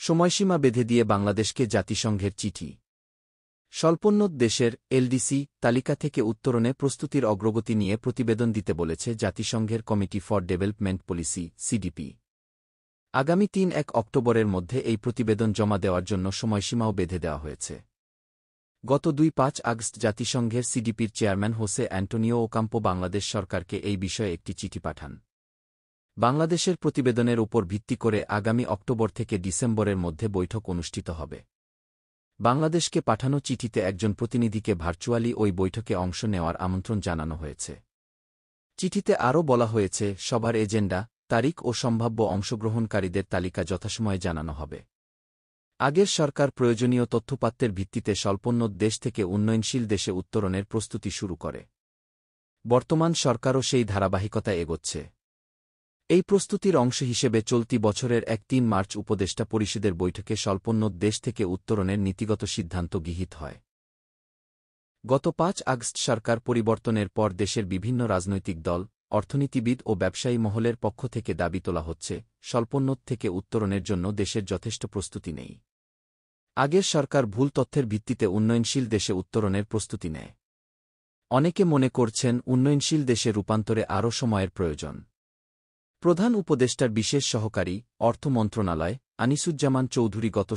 সময়সীমা বেঁধে দিয়ে বাংলাদেশকে জাতিসংঘের চিঠি। স্বল্পোন্নত দেশের এলডিসি তালিকা থেকে উত্তরণে প্রস্তুতির অগ্রগতি নিয়ে প্রতিবেদন দিতে বলেছে জাতিসংঘের committee for development policy CDP. আগামী ৩-১ অক্টোবরের মধ্যে এই প্রতিবেদন জমা দেওয়ার জন্য সময়সীমাও বেঁধে দেওয়া হয়েছে। গত ২-৫ আগস্ট জাতিসংঘের সিডিপির chairman Jose Antonio Ocampo Bangladesh সরকারকে এই বিষয়ে একটি চিঠি পাঠান। বাংলাদেশের প্রতিবেদনের উপর ভিত্তি করে আগামী অক্টোবর থেকে ডিসেম্বরের মধ্যে বৈঠক অনুষ্ঠিত হবে। বাংলাদেশকে পাঠানো চিঠিতে একজন প্রতিনিধিকে ভার্চুয়ালি ওই বৈঠকে অংশ নেওয়ার আমন্ত্রণ জানানো হয়েছে। চিঠিতে আরও বলা হয়েছে, সভার এজেন্ডা, তারিখ ও সম্ভাব্য অংশগ্রহণকারীদের তালিকা যথাসময়ে জানানো হবে। আগের সরকার প্রয়োজনীয় তথ্যপাত্রের ভিত্তিতে স্বল্পোন্নত দেশ থেকে উন্নয়নশীল দেশে উত্তরণের প্রস্তুতি শুরু করে। বর্তমান সরকারও সেই ধারাবাহিকতায় এগোচ্ছে। এই প্রস্তুতির অংশ হিসেবে চলতি বছরের ১-৩ মার্চ উপদেষ্টা পরিষদের বৈঠকে স্বল্পোন্নত দেশ থেকে উত্তরণের নীতিগত সিদ্ধান্ত গৃহীত হয়। গত ৫ আগস্ট সরকার পরিবর্তনের পর দেশের বিভিন্ন রাজনৈতিক দল, অর্থনীতিবিদ ও ব্যবসায়ী মহলের পক্ষ থেকে দাবি তোলা হচ্ছে, স্বল্পোন্নত থেকে উত্তরণের জন্য দেশের যথেষ্ট প্রস্তুতি নেই। আগের সরকার ভুল তথ্যের ভিত্তিতে উন্নয়নশীল দেশে উত্তরণের প্রস্তুতি নেয়। অনেকে মনে করছেন, উন্নয়নশীল দেশে রূপান্তরে আরও সময়ের প্রয়োজন। প্রধান উপদেষ্টার বিশেষ সহকারী, অর্থ মন্ত্রণালয়, আনিসুজ্জামান চৌধুরী গত